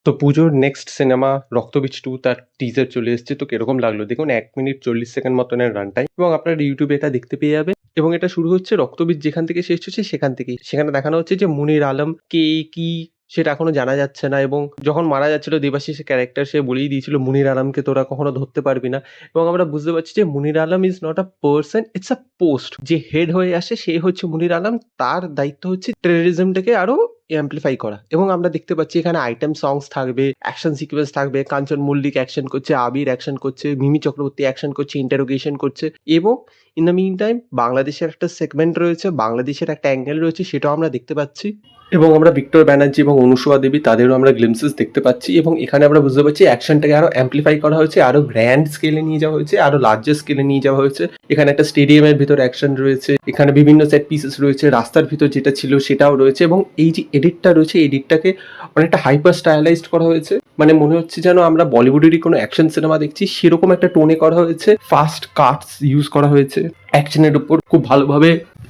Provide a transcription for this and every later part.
তো পুজোর next cinema 'রক্তবীজ 2' তার টিজার চলে এসেছে। তো কিরকম লাগলো? দেখুন ১ মিনিট ৪০ সেকেন্ড মতন এর রান টাইম এবং আপনারা YouTube এ এটা দেখতে পেয়ে যাবেন এবং এটা শুরু হচ্ছে 'রক্তবীজ' যেখান থেকে শেষ হচ্ছে সেখান থেকেই। সেখানে দেখানো হচ্ছে যে মুনির আলম কে, কি সেটা এখনো জানা যাচ্ছে না এবং যখন মারা যাচ্ছিল দেবাশিসের ক্যারেক্টার সে বলেই দিয়েছিল মুনির আলমকে তোরা কখনো ধরতে পারবি না এবং আমরা বুঝতে পারছি যে Munir Alam is not a person, it's a post. যে হেড হয়ে আসে সে হচ্ছে মুনির আলম। তার দায়িত্ব হচ্ছে টেররিজমটাকে আরো অ্যাম্প্লিফাই করা এবং আমরা দেখতে পাচ্ছি এখানে আইটেম সংস থাকবে, অ্যাকশন সিকোয়েন্স থাকবে, কাঞ্চন মল্লিক অ্যাকশন করছে, আবির অ্যাকশন করছে, মিমি চক্রবর্তী অ্যাকশন করছে, ইন্টারোগেশন করছে এবং ইন দ্য মিন টাইম বাংলাদেশের একটা সেগমেন্ট রয়েছে, বাংলাদেশের একটা অ্যাঙ্গেল রয়েছে সেটাও আমরা দেখতে পাচ্ছি এবং আমরা ভিক্টর ব্যানার্জি এবং অনুসুয়া দেবী তাদেরও আমরা গ্লিমসেস দেখতে পাচ্ছি এবং এখানে আমরা বুঝতে পারছি অ্যাকশনটাকে আরো অ্যাম্প্লিফাই করা হয়েছে, আরো গ্র্যান্ড স্কেলে নিয়ে যাওয়া হয়েছে, আরো লার্জার স্কেলে নিয়ে যাওয়া হয়েছে। এখানে একটা স্টেডিয়ামের ভিতর অ্যাকশন রয়েছে, এখানে বিভিন্ন সেট পিসেস রয়েছে, রাস্তার ভিতর যেটা ছিল সেটাও রয়েছে এবং এই যে এডিটটা রয়েছে এডিটটাকে অনেকটা হাইপার স্টাইলাইজড করা হয়েছে। মানে মনে হচ্ছে যেন আমরা বলিউডেরই কোনো অ্যাকশন সিনেমা দেখছি সেরকম একটা টোনে করা হয়েছে। ফাস্ট কাটস ইউজ করা হয়েছে, অ্যাকশনের উপর খুব ভালোভাবে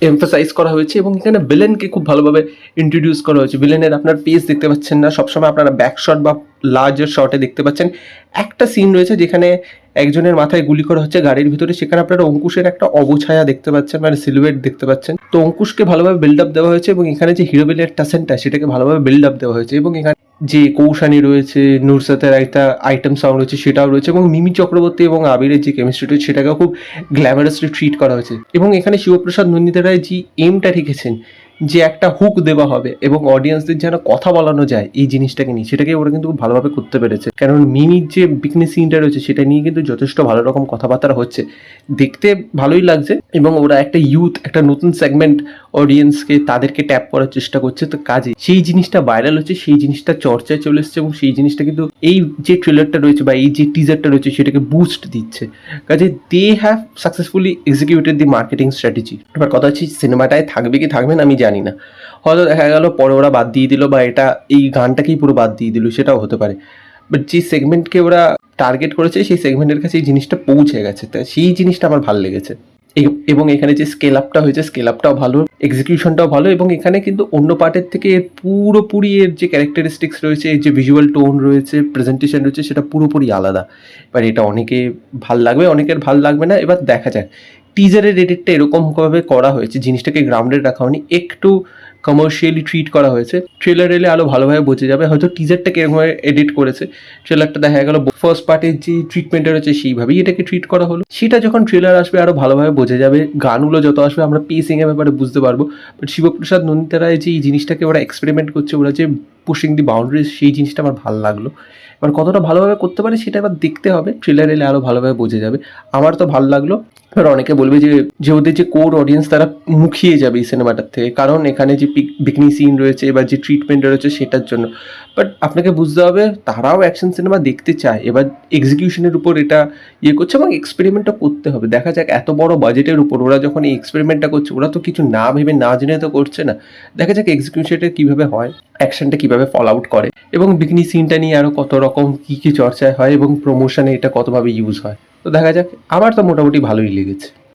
এমফাসাইজ করা হয়েছে এবং এখানে ভিলেনকে খুব ভালোভাবে ইন্ট্রোডিউস করা হয়েছে। ভিলেনের আপনার পেজ দেখতে পাচ্ছেন না, সবসময় আপনারা ব্যাক শট বা লার্জার শটে দেখতে পাচ্ছেন। একটা সিন রয়েছে যেখানে একজনের মাথায় গুলি করা হচ্ছে গাড়ির ভিতরে, সেখানে আপনারা অঙ্কুশের একটা অবছায়া দেখতে পাচ্ছেন, মানে সিলুয়েট দেখতে পাচ্ছেন। তো অঙ্কুশকে ভালোভাবে বিল্ড আপ দেওয়া হয়েছে এবং এখানে যে হিরোবিলের টাসেনটা সেটাকে ভালোভাবে বিল্ড আপ দেওয়া হয়েছে এবং এখানে যে কৌশানী রয়েছে, নুরসাতের একটা আইটেম সং রয়েছে সেটাও রয়েছে এবং মিমি চক্রবর্তী এবং আবিরের যে কেমিস্ট্রি রয়েছে সেটাকেও খুব গ্ল্যামারাসলি ট্রিট করা হয়েছে এবং এখানে শিবপ্রসাদ নন্দিতা রায় যে এমটা রেখেছেন যে একটা হুক দেওয়া হবে এবং অডিয়েন্সদের যেন কথা বলানো যায় এই জিনিসটাকে নিয়ে, সেটাকে ওরা কিন্তু খুব ভালোভাবে করতে পেরেছে। কারণ মিমির যে বিকনি সিনটা রয়েছে সেটা নিয়ে কিন্তু যথেষ্ট ভালো রকম কথাবার্তা হচ্ছে, দেখতে ভালোই লাগছে এবং ওরা একটা ইউথ, একটা নতুন সেগমেন্ট অডিয়েন্সকে তাদেরকে ট্যাপ করার চেষ্টা করছে। তো কাজে সেই জিনিসটা ভাইরাল হচ্ছে, সেই জিনিসটা চর্চায় চলে এসছে এবং সেই জিনিসটা কিন্তু এই যে ট্রেলারটা রয়েছে বা এই যে টিজারটা রয়েছে সেটাকে বুস্ট দিচ্ছে। কাজে they have successfully executed the marketing strategy. এবার কথা হচ্ছে সিনেমাটায় থাকবে কি থাকবে না আমি জানি না, হয়তো দেখা গেল পরে ওরা বাদ দিয়ে দিল বা এটা এই গানটাকেই পুরো বাদ দিয়ে দিল, সেটাও হতে পারে। বাট যে সেগমেন্টকে ওরা টার্গেট করেছে সেই সেগমেন্টের কাছে এই জিনিসটা পৌঁছে গেছে, তাই সেই জিনিসটা আমার ভালো লেগেছে। এবং এখানে যে স্কেল আপটা হয়েছে স্কেল আপটাও ভালো, এক্সিকিউশনটাও ভালো এবং এখানে কিন্তু অন্য পার্টের থেকে পুরোপুরি এর যে ক্যারেক্টারিস্টিক্স রয়েছে, এর যে ভিজুয়াল টোন রয়েছে, প্রেজেন্টেশন রয়েছে সেটা পুরোপুরি আলাদা। এবার এটা অনেকে ভাল লাগবে, অনেকের ভাল লাগবে না, এবার দেখা যাক। টিজারের এডিটটা এরকমভাবে করা হয়েছে, জিনিসটাকে গ্রাউন্ডেড রাখা হয়নি, একটু কমার্শিয়ালি ট্রিট করা হয়েছে। ট্রেলার এলে আরও ভালোভাবে বোঝা যাবে হয়তো টিজারটাকে এরকমভাবে এডিট করেছে, ট্রেলারটা দেখা গেল ফার্স্ট পার্টের যে ট্রিটমেন্টটা রয়েছে সেইভাবেই এটাকে ট্রিট করা হলো। সেটা যখন ট্রেলার আসবে আরও ভালোভাবে বোঝা যাবে, গানগুলো যত আসবে আমরা পেসিংয়ের ব্যাপারে বুঝতে পারবো। বাট শিবপ্রসাদ নন্দিতা রায় যে এই জিনিসটাকে ওরা এক্সপেরিমেন্ট করছে, ওরা যে পুশিং দি বাউন্ডারিজ, সেই জিনিসটা আমার ভালো লাগলো। এবার কতটা ভালোভাবে করতে পারে সেটা এবার দেখতে হবে, ট্রেলার এলে আরও ভালোভাবে বোঝা যাবে। আমার তো ভালো লাগলো। এবার অনেকে বলবে যে ওদের যে কোর অডিয়েন্স তারা মুখিয়ে যাবে এই সিনেমাটার থেকে, কারণ এখানে যে বিকনি সিন রয়েছে এবার যে ট্রিটমেন্ট রয়েছে সেটার জন্য। বাট আপনাকে বুঝতে হবে তারাও অ্যাকশন সিনেমা দেখতে চায়, এবার এক্সিকিউশনের উপর এটা ইয়ে করছে এবং এক্সপেরিমেন্টটা করতে হবে। দেখা যাক এত বড় বাজেটের উপর ওরা যখন এই এক্সপেরিমেন্টটা করছে, ওরা তো কিছু না ভেবে না জেনে তো করছে না। দেখা যাক এক্সিকিউশনটা কীভাবে হয়, অ্যাকশনটা কীভাবে ফল আউট করে এবং বিকনি সিনটা নিয়ে আরও কত রকম কী কী চর্চায় হয় এবং প্রমোশনে এটা কতভাবে ইউজ হয়। তো দেখা যাক, আমার তো মোটামুটি ভালোই লেগেছে।